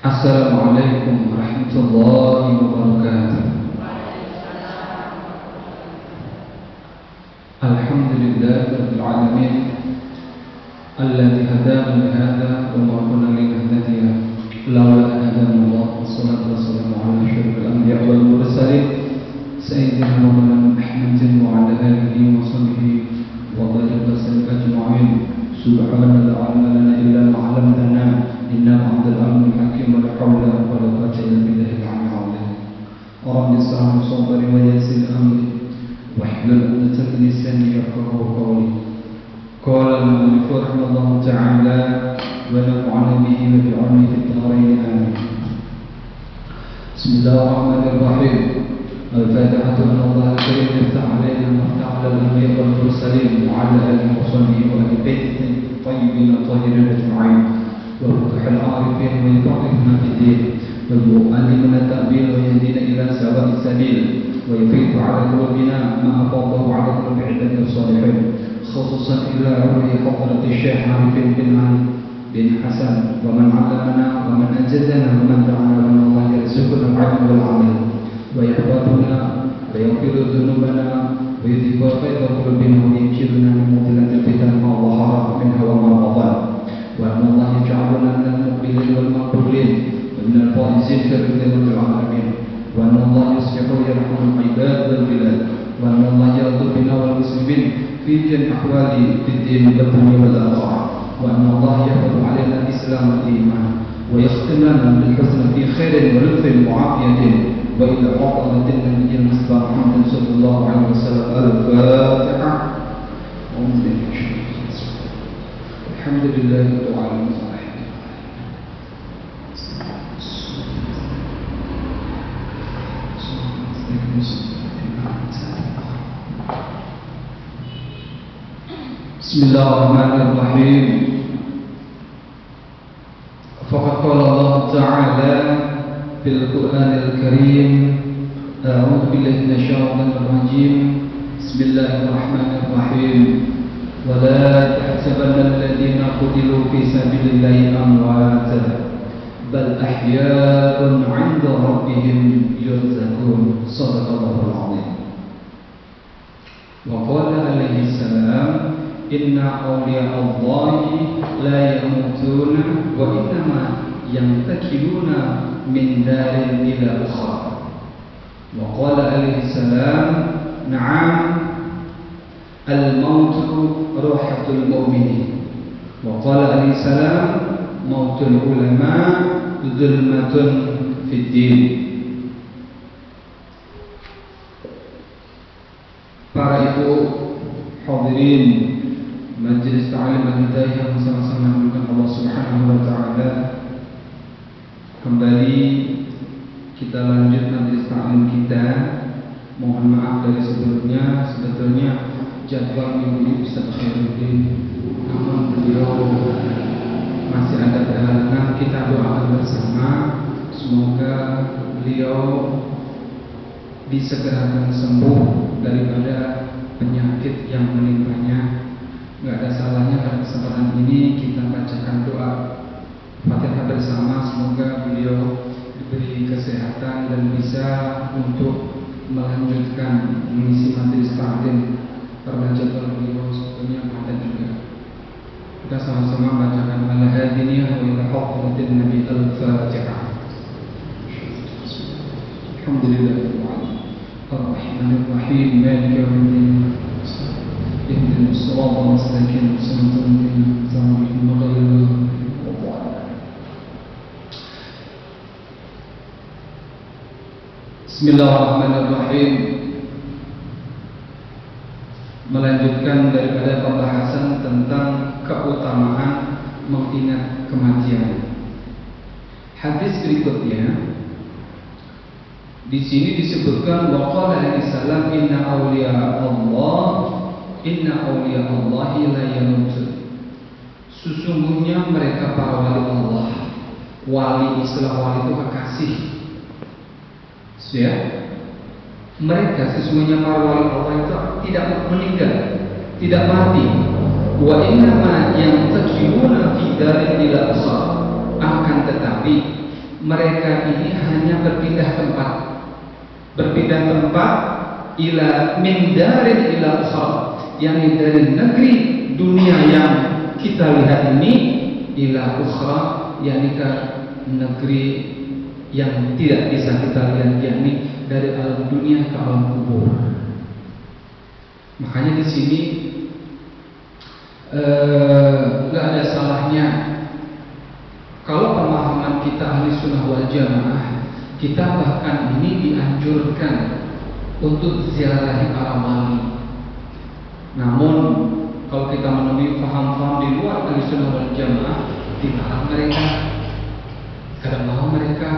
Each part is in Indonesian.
Assalamualaikum warahmatullahi wabarakatuh. Alhamdulillahirabbil alamin alladzi hadana li hadza wa ma kunna linahtadiya laula an hadana Allah. Wassalatu wassalamu ala asyrafil anbiya'i wal mursalin sayyidina Muhammadin wa ala alihi wa sahbihi wa barik wa sallim ajma'in. Subhanallah la ilma lana illa ma 'allamtana innaka antal alimul hakim. Wa la haula wa la quwwata illa billahil aliyyil azim. Rabbi shrah li sadri wa yassir amri واحلل عقدة من لساني يفقهوا قولي. قال المؤلف رحمه الله تعالى ونفعنا به وبعلمه في الدارين آمين. بسم الله الرحمن الرحيم. الفاتحة أن الله الكريم يفتح علينا وافتح على الأنبياء والمرسلين وعلى آله وصحبه وآل بيته الطيبين الطاهرين أجمعين وفتح العارفين ويفقهنا في الدين ويعلمنا التأويل ويهدينا إلى سواء السبيل ويفيض على قلوبنا ما أفاضه على قلوب عباده الصالحين خصوصا إلى روح حضرة الشيخ عارفين بن حسن ومن علمنا ومن أنجزنا ومن دعانا من الله يرزقنا العلم والعمل ويحفظنا ويغفر ذنوبنا ويذهب غيظ قلوبنا وينشدنا من مضلات الفتن ما ظهر منها وما بطن وأن الله يجعلنا من المقبلين والمقبولين ومن الفائزين في الدنيا والعالمين وأن الله يصلح ويرحم العباد والبلاد وأن الله يرضى بنا والمسلمين في جميع أحوال الدين والدنيا والآخرة وأن الله يحفظ علينا الإسلام والإيمان ويختم لنا بالحسن في خير ولطف وعافية وإلى حضرة النبي المصطفى محمد صلى الله عليه وسلم. الفاتحة. الحمد لله رب العالمين. Bismillahirrahmanirrahim. Faqad qala Allah Ta'ala fil Qur'anil Karim, a'udzu billahi minasyaitonir rajim. Bismillahirrahmanirrahim. Wa la tahsabanna alladziina qutilu fi sabilillahi amwatan bal ahya'un 'inda rabbihim yurzaqun. Shadaqallahul 'azim. Wa qala alaihi salam, inna awliya Allahi la yamutuna wa innama yantakiluna min darin ila ukhra. Wa qala alaihi salam, na'am al-mautu ruhatul mu'minin. Wa qala alaihi salam, mautul ulama zulmatun fid din. Para ibu hadirin Majelis Ta'lim Al-Hidayah yang sama-sama mendoakan Allah Subhanahu wa Ta'ala, kembali kita lanjut majelis ta'lim kita. Mohon maaf dari sebelumnya, sebetulnya jadwal minggu ini Ustaz Khairuddin, namun beliau masih ada perhalangan. Kita doakan bersama semoga beliau disegerakan sembuh daripada penyakit yang menimpanya. Gak ada salahnya pada kesempatan ini kita bacakan doa Fatihah bersama. Semoga beliau diberi kesehatan dan bisa untuk melanjutkan mengisi majelis ta'lim karena jadwal beliau sebetulnya padat juga. Kita sama-sama bacakan al-hadiniyah wa ila hadratin Nabi al-Fatihah. Alhamdulillah ar-Rahmanir-Rahim maliki yaumiddin. اهدنا الصراط المستقيم صراط الذين أنعمت عليهم غير المغضوب عليهم. Bismillahirrahmanirrahim. Melanjutkan daripada pembahasan tentang keutamaan mengingat kematian. Hadis berikutnya di sini disebutkan waqala alaihi salam, inna awliya Allahi la yamutun. Sesungguhnya mereka para wali Allah. Wali, istilah wali itu kekasih. Ya, mereka sesungguhnya para wali Allah itu tidak meninggal, tidak mati. Wa innama yantakiluna fi darin ila asar. Akan tetapi mereka ini hanya berpindah tempat ila min darin ila ukhra, yang dari negeri dunia yang kita lihat ini ila ukhra, yakni ke negeri yang tidak bisa kita lihat, yakni dari alam dunia ke alam kubur. Makanya di sini nggak ada salahnya kalau pemahaman kita ahli sunnah wal jamaah, kita bahkan ini dianjurkan untuk ziarahi para wali. Namun kalau kita menemui paham-paham di luar ahli sunnah wal jamaah, dilarang mereka. Kadang-kadang mereka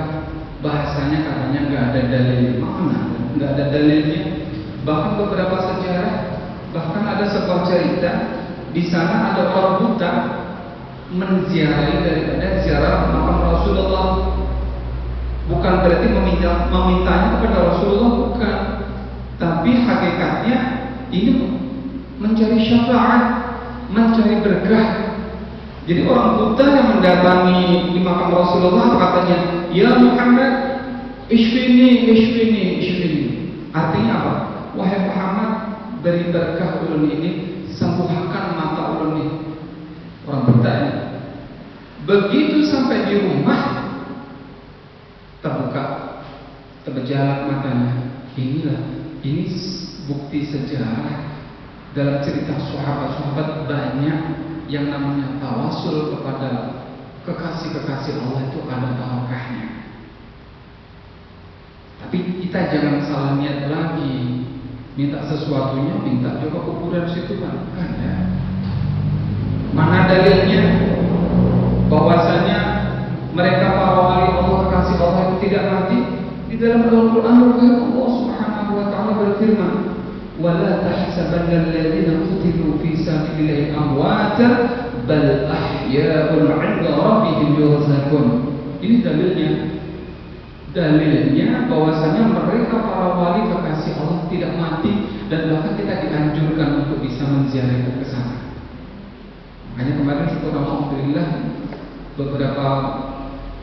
bahasanya katanya nggak ada dalil, mana nggak ada dalilnya. Bahkan beberapa sejarah, bahkan ada sebuah cerita di sana ada orang buta menziarahi daripada ziarah makam Rasulullah. Bukan berarti memintanya kepada Rasulullah, bukan, tapi hakikatnya ini mencari syafaat, mencari berkah. Jadi orang buta yang mendatangi di makam Rasulullah katanya, ya Muhammad, ishfini. Artinya apa? Wahai Muhammad, beri berkah ulun ini, sembuhkan mata ulun ini. Orang buta ini. Begitu sampai di rumah, terbuka, terbejalak matanya. Ini bukti sejarah dalam cerita sahabat-sahabat banyak yang namanya tawasul kepada kekasih-kekasih Allah itu ada barokahnya. Tapi kita jangan salah niat lagi. Minta sesuatunya, minta juga kuburan situ kan ya. Mana dalilnya bahwasanya mereka para wali Allah, kekasih Allah itu tidak mati? Di dalam Al-Quran Allah Subhanahu wa taala berfirman, وَلَا تَحْسَبَنَّ الَّذِينَ قُتِلُوا فِي سَبِيلِ اللَّهِ أَمْوَاتًا بَلْ أَحْيَاءٌ عِندَ رَبِّهِمْ يُرْزَقُونَ. Ini dalilnya bahwasanya mereka para wali kekasih Allah tidak mati, dan bahkan kita dianjurkan untuk bisa menziarahi ke sana. Makanya kemarin syukur alhamdulillah beberapa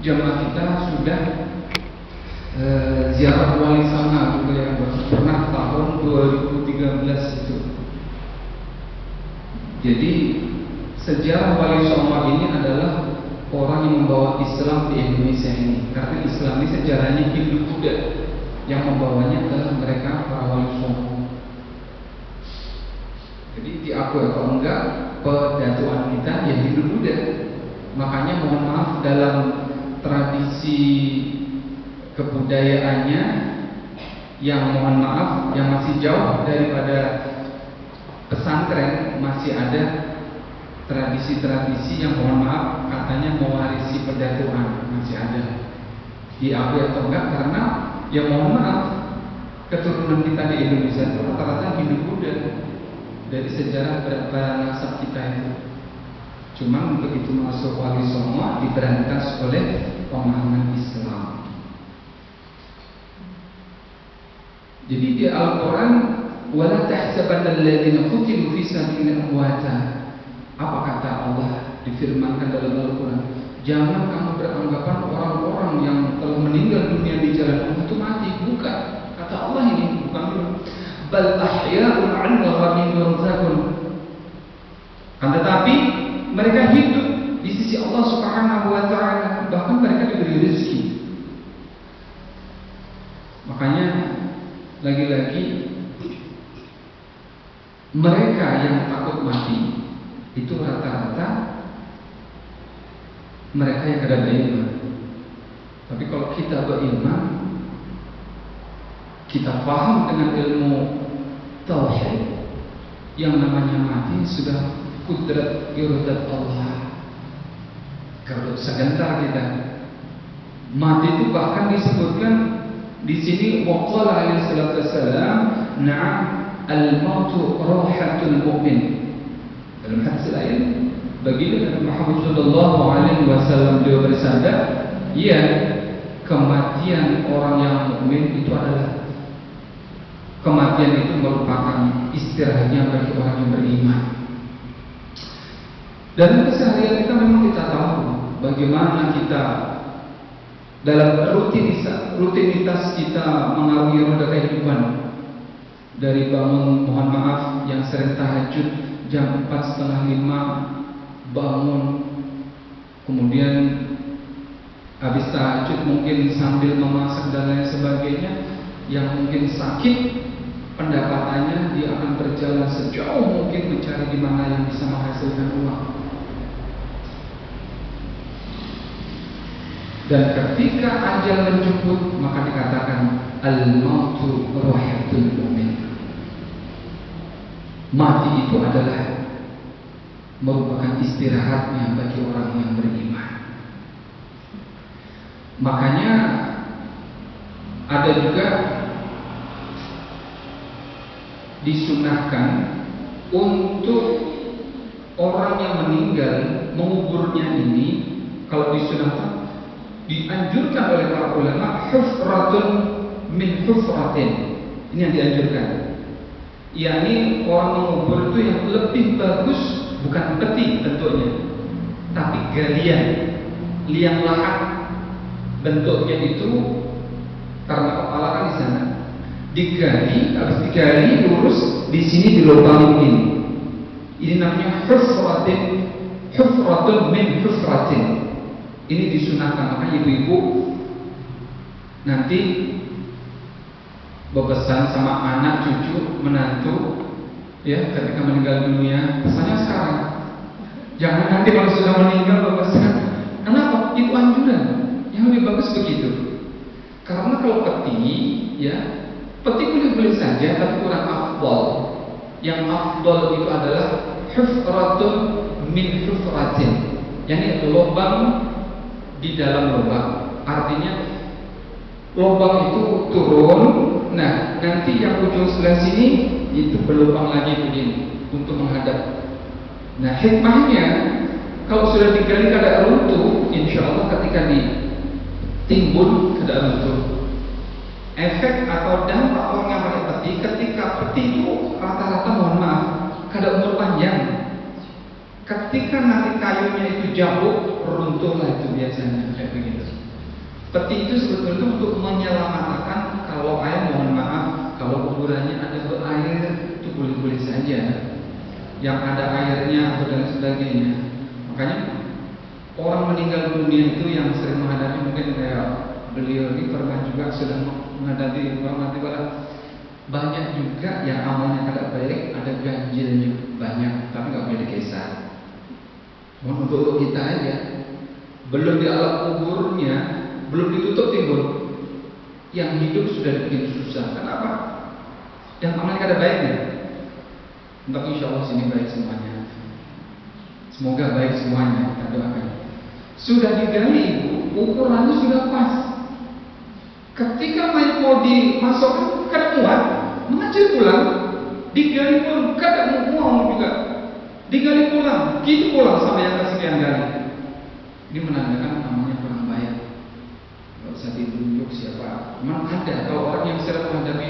jamaah kita sudah ziarah wali sana juga yang pernah tahun 2013 itu. Jadi sejarah wali songo ini adalah orang yang membawa Islam di Indonesia ini. Karena Islam ini sejarahnya Hindu-Buddha, yang membawanya adalah mereka para wali songo. Jadi diakui atau enggak, pedatuan kita ya Hindu-Buddha. Makanya mohon maaf, dalam tradisi kebudayaannya yang mohon maaf yang masih jauh daripada pesantren, masih ada tradisi-tradisi yang mohon maaf katanya mewarisi pedatuan, masih ada. Diakui atau enggak, karena ya mohon maaf keturunan kita di Indonesia itu rata-rata Hindu-Buddha dari sejarah nasab kita itu. Cuma begitu masuk wali songo diberantas oleh pemahaman Islam. Jadi di Al-Quran, wala tahsabanna alladziina qutilu fi sabilillahi amwata. Apa kata Allah difirmankan dalam Al-Quran? Jangan kamu beranggapan orang-orang yang telah meninggal dunia di jalan Allah itu mati. Bukan. Kata Allah ini bukan. Bal ahya'un 'inda rabbihim yurzaqun. Tetapi mereka hidup di sisi Allah Subhanahu wa taala, bahkan mereka diberi rezeki. Makanya lagi-lagi mereka yang takut mati itu rata-rata mereka yang ada beriman. Tapi kalau kita beriman, kita paham dengan ilmu tauhid, yang namanya mati sudah kudrat iradat Allah. Kalau sebentar kita mati itu bahkan disebutkan di sini waqala alaihi salatu wassalam, na'am al-mautu rahatul mu'min. Dalam hadis lain baginda Nabi Muhammad sallallahu alaihi wasallam beliau bersabda, iya, kematian orang yang mukmin itu adalah kematian itu merupakan istirahatnya bagi orang yang beriman. Dalam keseharian kita memang kita tahu bagaimana kita dalam rutinitas kita mengarungi roda kehidupan, dari bangun mohon maaf yang sering tahajud jam 4:30 bangun, kemudian habis tahajud mungkin sambil memasak dan lain sebagainya, yang mungkin sakit pendapatannya dia akan berjalan sejauh mungkin mencari di mana yang bisa menghasilkan uang. Dan ketika ajal menjemput, maka dikatakan al-mautu rahatul mu'min. Mati itu adalah merupakan istirahatnya bagi orang yang beriman. Makanya ada juga disunahkan untuk orang yang meninggal menguburnya ini, kalau disunahkan, dianjurkan oleh para ulama, hufratun min hufratin. Ini yang dianjurkan, yakni orang mengubur itu yang lebih bagus bukan peti bentuknya, tapi galian, liang lahat bentuknya itu, karena kepala kan di sana, digali, habis digali lurus, di sini dilubangin ini. Ini namanya hufratun min hufratin. Ini disunahkan. Maka ibu-ibu nanti berpesan sama anak, cucu, menantu, ya, ketika meninggal dunia, pesannya sekarang. Jangan nanti kalau sudah meninggal berpesan. Kenapa? Itu anjuran. Yang lebih bagus begitu. Karena kalau peti, ya, peti boleh-boleh saja, tapi kurang afdal. Yang afdal itu adalah hufratun min hufratin, yakni lubang di dalam lubang. Artinya lubang itu turun, nah nanti yang ujung sebelah sini itu berlubang lagi begini untuk menghadap. Nah hikmahnya, kalau sudah digali kada runtuh, insya Allah ketika ditimbun kada runtuh. Efek atau dampak orang yang pakai peti, ketika peti itu rata-rata mohon maaf kada umur panjang. Ketika nanti kayunya itu jabuk, runtuhlah itu biasanya kayak begitu. Peti itu sebetulnya untuk menyelamatkan kalau air, mohon maaf, kalau kuburannya ada berair itu boleh-boleh saja, yang ada airnya atau dan sebagainya. Makanya orang meninggal dunia itu yang sering menghadapi, mungkin kayak beliau ini pernah juga sudah menghadapi orang mati pada banyak juga yang amalnya kada baik, ada ganjilnya banyak, tapi nggak boleh dikesar. Untuk kita aja, belum di alam kuburnya, belum ditutup timbul, yang hidup sudah bikin susah. Kenapa? Yang amalnya kada baiknya. Untuk insya Allah sini baik semuanya. Semoga baik semuanya, kita doakan. Sudah digali, ukurannya sudah pas. Ketika mayat mau dimasukkan, kada muat, mengecil pulang, digali pun kada mau juga, digali pulang, gitu pulang sampai yang kesekian kali. Ini menandakan namanya kurang baik. Tidak usah ditunjuk siapa. Memang ada, kalau orang yang sering menghadapi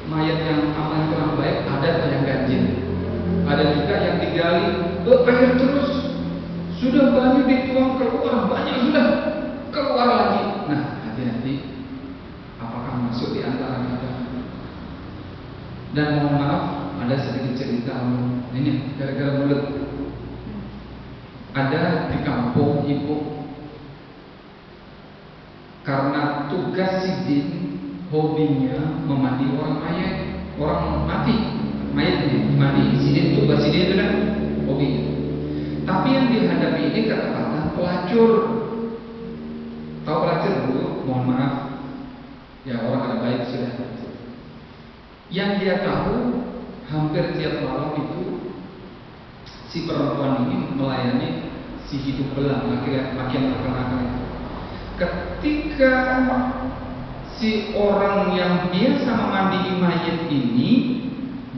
mayat yang amalnya kurang baik, ada yang ganjil. Ada juga yang digali, air terus, sudah banyak dituang keluar, banyak sudah keluar lagi. Nah, hati-hati. Apakah masuk di antara kita? Dan mohon maaf, ada sedikit cerita ini gara-gara mulut. Ada di kampung ibu, karena tugas sidin, hobinya memandi orang mayat, orang mati, mayat ini mandi. Sidin, tugas sidin itu kan hobi. Tapi yang dihadapi ini kata-kata pelacur. Tahu pelacur dulu? Mohon maaf. Ya orang ada baik sudah. Yang dia tahu hampir tiap malam itu si perempuan ini melayani si hidup belang laki-laki yang nakal-nakal itu. Ketika si orang yang biasa memandi mayat ini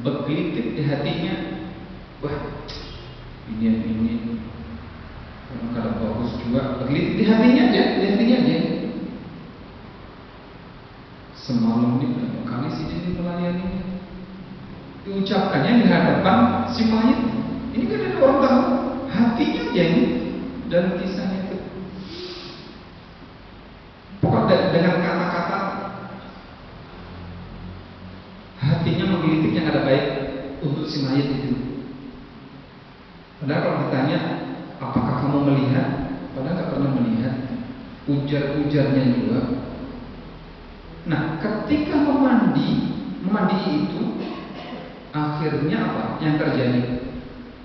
bergelitik di hatinya, wah ini orang kada bagus juga, bergelitik di hatinya aja, semalam ini berapa kali sih jadi melayani, diucapkannya di hadapan si mayat. Ini kan ada orang tahu hatinya aja ini dalam kisahnya itu. hatinya menggelitik yang ada baik untuk si mayat itu. Padahal kalau ditanya, apakah kamu melihat? Padahal nggak pernah melihat. Ujar-ujarnya juga. Nah, ketika memandi itu, akhirnya apa yang terjadi?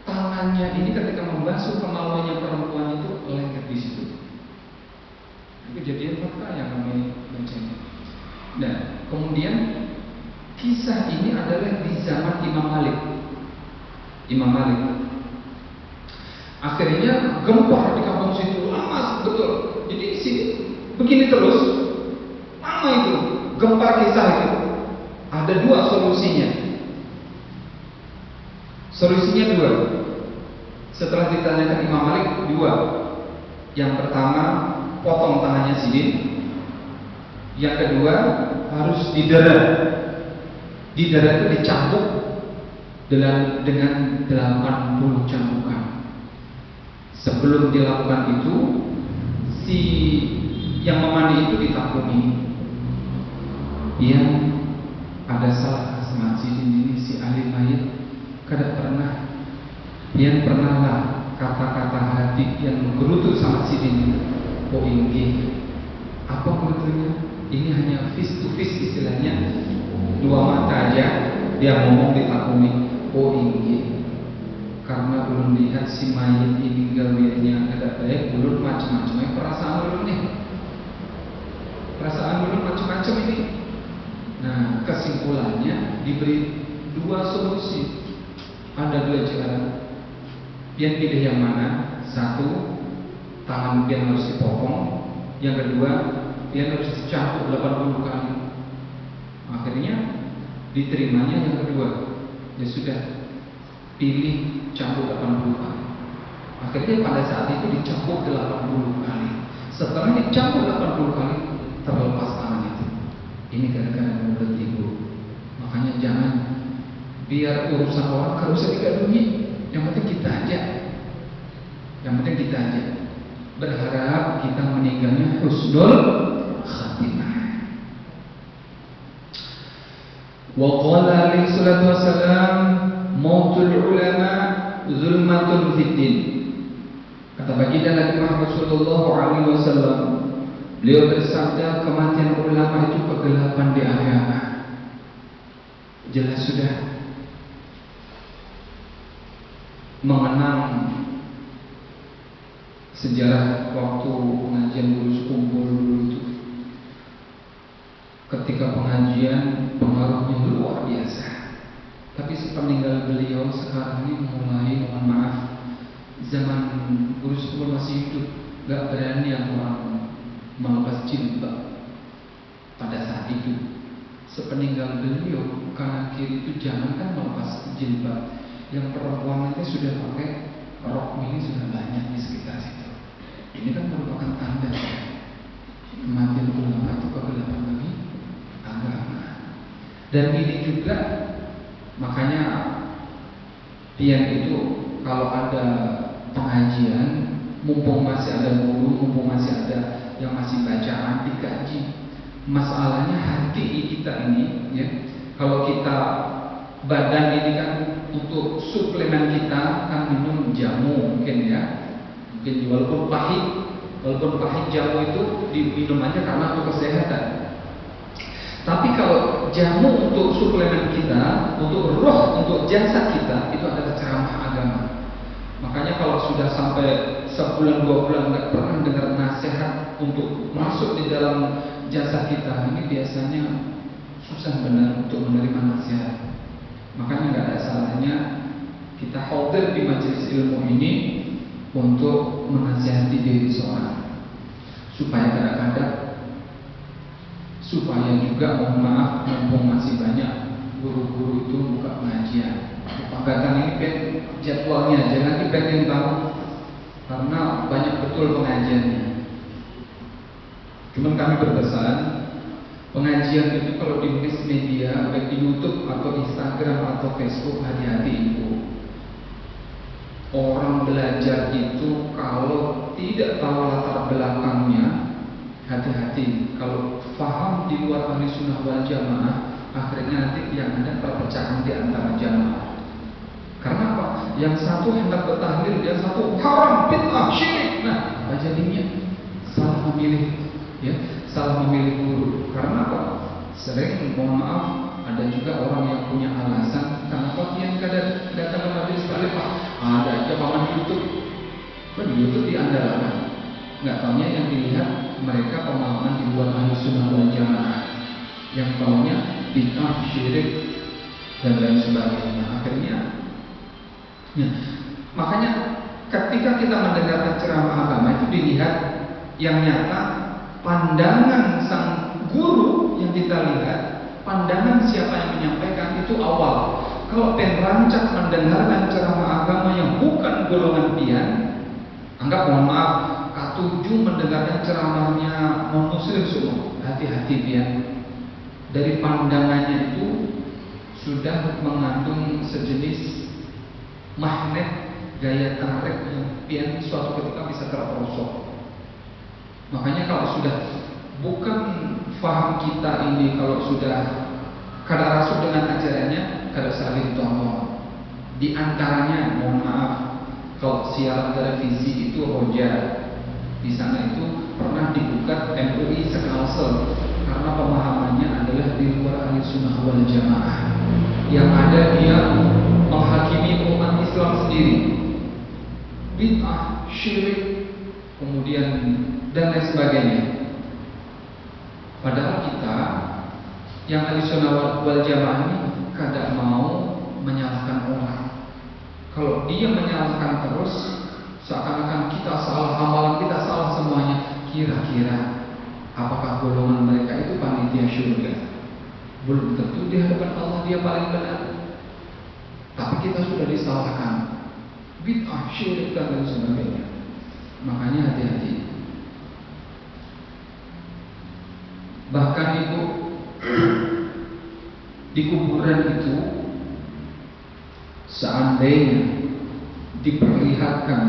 Tangannya ini ketika membasuh kemaluannya perempuan itu lengket di situ. Kejadian fakta yang kami baca. Nah, kemudian kisah ini adalah di zaman Imam Malik. Imam Malik akhirnya gempar di kampung situ, lama betul. Jadi di sini begini terus, lama itu gempar kisah itu. Ada dua solusinya. Solusinya dua. Setelah ditanyakan Imam Malik, dua. Yang pertama, potong tangannya Sidin. Yang kedua, harus didera. Didera itu dicambuk dengan 80 cambukan. Sebelum dilakukan itu, si yang memandi itu ditakuni. Yang ada salah sama Sidin ini, si ahli mayit kada pernah. Yang pernahlah kata-kata hati yang menggerutu sama Sidin ini. Oh ini apa gerutunya? Ini hanya face to face istilahnya. Dua mata aja dia ngomong ditakuni. Oh ini karena belum lihat si mayit ini gawiannya ada baik, belum macam-macam perasaan belum nih. Perasaan belum macam-macam ini. Nah, kesimpulannya diberi dua solusi. Ada dua jalan. Pian pilih yang mana? Satu, tangan pian harus dipotong. Yang kedua, pian harus dicambuk 80 kali. Akhirnya diterimanya yang kedua. Ya sudah, pilih cambuk 80 kali. Akhirnya pada saat itu dicambuk 80 kali. Setelah dicambuk 80 kali, terlepas tangan itu. Ini gara-gara mulut ibu. Makanya jangan biar urusan orang gak usah digaduhi. Yang penting kita aja. Yang penting kita aja. Berharap kita meninggalnya husnul khatimah. Wa qala alaihi salatu wassalam, mautul ulama zulmatun fiddin. Kata baginda Nabi Muhammad sallallahu alaihi wasallam, beliau bersabda, kematian ulama itu kegelapan di akhirat. Jelas sudah. Mengenang sejarah waktu pengajian dulu sekumpul dulu itu, ketika pengajian pengaruhnya luar biasa. Tapi sepeninggal beliau sekarang ini mulai, mohon maaf, zaman guru sekumpul masih hidup, gak berani orang melepas jilbab pada saat itu. Sepeninggal beliau, kanan kiri itu jangankan melepas jilbab, yang perempuan itu sudah pakai rok mini sudah banyak di sekitar situ. Ini kan merupakan tanda kematian ulama itu kegelapan bagi agama. Dan ini juga makanya pian itu kalau ada pengajian, mumpung masih ada guru, mumpung masih ada yang masih bacaan, dikaji. Masalahnya hati kita ini, ya. Kalau kita badan ini kan untuk suplemen kita kan minum jamu mungkin ya, mungkin walaupun pahit jamu itu diminum aja karena untuk kesehatan. Tapi kalau jamu untuk suplemen kita, untuk roh, untuk jasad kita, itu adalah ceramah agama. Makanya kalau sudah sampai sebulan 2 bulan nggak pernah dengar nasihat untuk masuk di dalam jasad kita, ini biasanya susah benar untuk menerima nasihat. Makanya nggak ada salahnya kita hadir di majelis ilmu ini untuk menasihati diri seorang, supaya kadang-kadang, supaya juga mohon maaf, mumpung masih banyak guru-guru itu buka pengajian. Pagatan ini pen jadwalnya, jangan pengen tahu karena banyak betul pengajiannya. Cuman kami berpesan, pengajian itu kalau di mass media, baik di YouTube atau Instagram atau Facebook, hati-hati itu. Orang belajar itu kalau tidak tahu latar belakangnya, hati-hati. Kalau paham di luar ahli sunnah wal jamaah, akhirnya nanti yang ada perpecahan di antara jamaah. Karena apa? Yang satu hendak bertahlil, yang satu haram, bid'ah, syirik. Nah, apa jadinya? Salah memilih, ya, salah memilih guru. Karena apa? Sering, mohon maaf, ada juga orang yang punya alasan kenapa dia kadang datang ke majelis taklim, Pak. Ada aja paman YouTube. Kan YouTube diandalkan. Nggak taunya yang dilihat mereka pemahaman di luar Ahlussunnah wal Jamaah. Yang taunya bid'ah, syirik dan lain sebagainya. Akhirnya, ya, makanya ketika kita mendengarkan ceramah agama itu dilihat yang nyata pandangan sang guru yang kita lihat, pandangan siapa yang menyampaikan itu awal. Kalau penrancang mendengarkan ceramah agama yang bukan golongan pian, anggap mohon maaf K7 mendengarkan ceramahnya non muslim semua, hati-hati pian. Dari pandangannya itu sudah mengandung sejenis magnet gaya tarik yang pian suatu ketika bisa terperosok. Makanya kalau sudah bukan faham kita ini, kalau sudah kada rasuk dengan ajarannya, kada saling tolong. Di antaranya, mohon maaf, kalau siaran televisi itu Roja, di sana itu pernah dibuka MUI Sekalsel karena pemahamannya adalah di luar Ahlussunnah wal Jamaah. Yang ada dia menghakimi umat Islam sendiri, bid'ah, syirik, kemudian dan lain sebagainya. Padahal kita yang Ahlussunnah wal Jamaah ini kadang mau menyalahkan orang. Kalau dia menyalahkan terus, seakan-akan kita salah, amalan kita salah semuanya. Kira-kira apakah golongan mereka itu panitia syurga? Belum tentu di hadapan Allah dia paling benar. Tapi kita sudah disalahkan, bid'ah, syirik dan lain sebagainya. Makanya hati-hati. Bahkan itu di kuburan itu seandainya diperlihatkan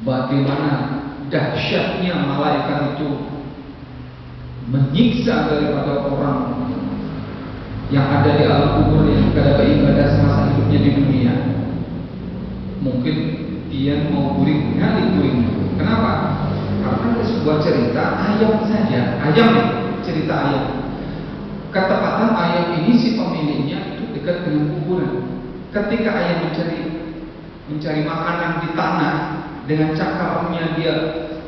bagaimana dahsyatnya malaikat itu menyiksa daripada orang yang ada di alam kubur yang kada beribadah semasa hidupnya di dunia, mungkin dia mau guring kali guring. Kenapa? Karena ada sebuah cerita ayam saja, ayam nih, cerita ayam. Ketepatan ayam ini si pemiliknya itu dekat dengan kuburan. Ketika ayam mencari makanan di tanah dengan cakarnya dia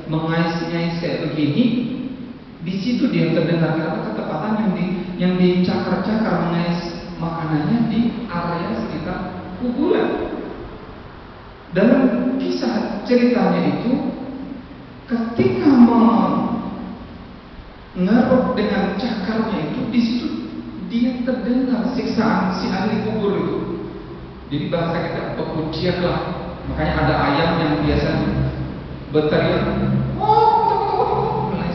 mengais-ngais kayak begini, di situ dia terdengar karena ketepatan yang dicakar-cakar mengais makanannya di area sekitar kuburan. Dalam kisah ceritanya itu, ketika mengeruk dengan cakarnya itu, di situ dia terdengar siksaan si ahli kubur itu. Jadi bahasa kita pekucian lah. Makanya ada ayam yang biasa berteriak, dan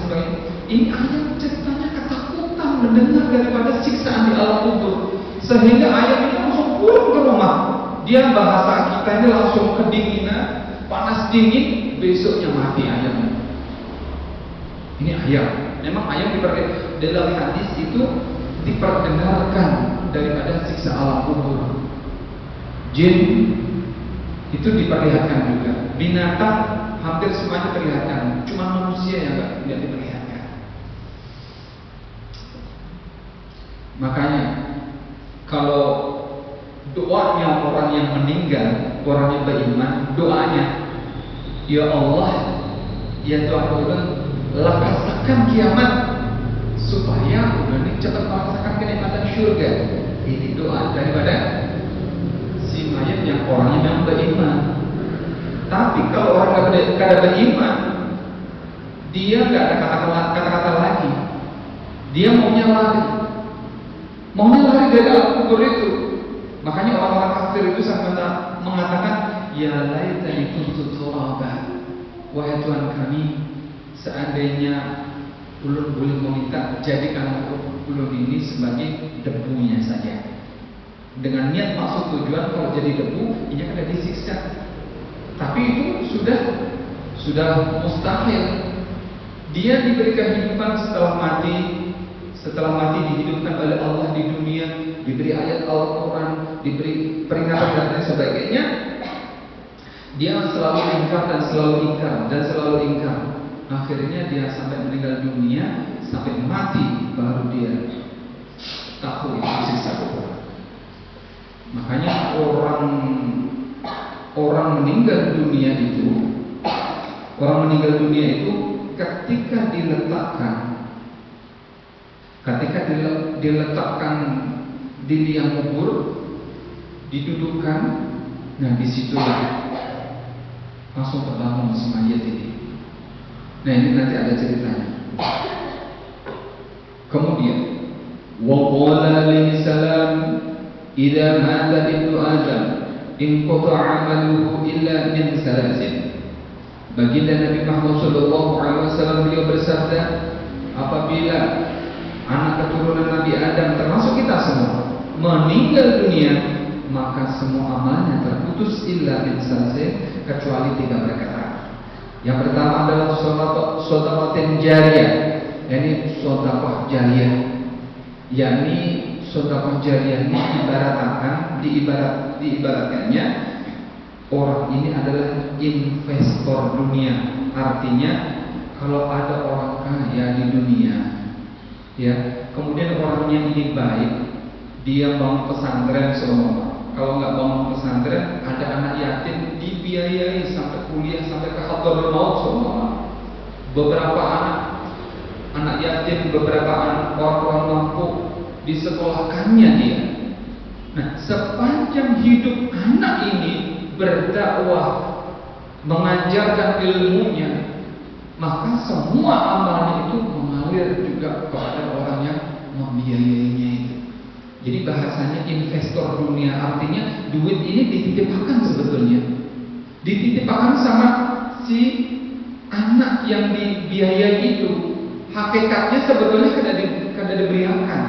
sebagainya. Ini ayam ceritanya ketakutan mendengar daripada siksaan di alam kubur, sehingga ayam itu langsung pulang ke rumah. Dia bahasa kita ini langsung kedinginan, panas dingin, besoknya mati ayam. Ini ayam. Memang ayam dalam hadis itu diperdengarkan daripada siksa alam kubur. Jin itu diperlihatkan juga. Binatang hampir semuanya diperlihatkan. Cuma manusia yang tidak diperlihatkan. Makanya kalau doanya orang yang meninggal, orang yang beriman, doanya, ya Allah, ya Tuhan, lepaskan kiamat supaya udah cepat merasakan kenikmatan surga. Ini doa daripada si mayat yang orangnya memang beriman. Tapi kalau orang kada beriman, dia nggak ada kata-kata lagi. Dia maunya lari dari alam kubur itu. Makanya orang-orang kafir itu sampai mengatakan, ya laitani kuntu turaba, wahai Tuhan kami, seandainya ulun boleh meminta jadikan ulun ini sebagai debunya saja. Dengan niat maksud tujuan kalau jadi debu, ini akan disiksa. Tapi itu sudah mustahil. Dia diberi kehidupan setelah mati setelah mati dihidupkan oleh Allah di dunia, diberi ayat Al-Quran, diberi peringatan dan lain sebagainya, dia selalu ingkar dan selalu ingkar dan selalu ingkar. Akhirnya dia sampai meninggal dunia, sampai mati baru dia tahu itu siksa kubur. Makanya orang meninggal dunia itu ketika diletakkan di liang kubur, didudukkan, nah disitulah langsung terbangun si mayat ini. Nah ini nanti ada ceritanya. Kemudian wa qala alaihi salam idza mata ibnu adam inqata'a 'amaluhu illa min salasin. Baginda Nabi Muhammad SAW beliau bersabda, apabila anak keturunan Nabi Adam termasuk kita semua meninggal dunia, maka semua amalnya terputus illa min salasin, kecuali 3 perkara. Yang pertama adalah shadaqatin jariyah, yakni sedekah jariyah. Yakni sedekah jariyah ini diibaratkannya orang ini adalah investor dunia. Artinya kalau ada orang kaya di dunia, ya, kemudian orangnya ini baik, dia bangun pesantren semua. Kalau nggak bangun pesantren, ada anak yatim dibiayai sampai kuliah, sampai ke hadharul maut semua. Beberapa anak yatim, beberapa orang mampu disekolahkannya dia. Nah, sepanjang hidup anak ini berdakwah, mengajarkan ilmunya, maka semua amalnya itu mengalir juga kepada orang yang membiayainya itu. Jadi bahasanya investor dunia, artinya duit ini dititipkan sebetulnya. Dititipkan sama si anak yang dibiayai itu. Hakikatnya sebetulnya kada diberiakan.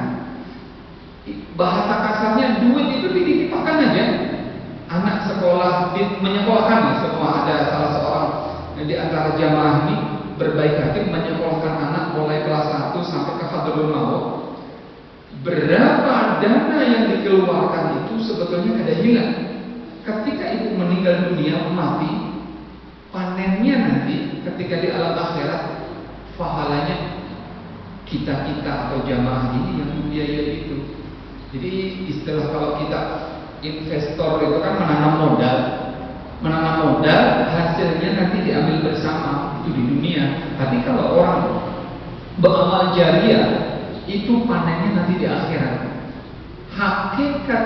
Bahasa kasarnya duit itu dititipkan aja. Anak sekolah menyekolahkan, semua ada salah seorang di antara jamaah ini berbaik hati menyekolahkan anak mulai kelas 1 sampai ke hadharul maut. Berapa dana yang dikeluarkan itu sebetulnya kada hilang. Ketika ibu meninggal dunia, mati, panennya nanti ketika di alam akhirat, pahalanya kita atau jamaah ini yang membiayai itu. Jadi istilah kalau kita investor itu kan menanam modal, hasilnya nanti diambil bersama itu di dunia. Tapi kalau orang beramal jariah, itu panennya nanti di akhirat. Hakikat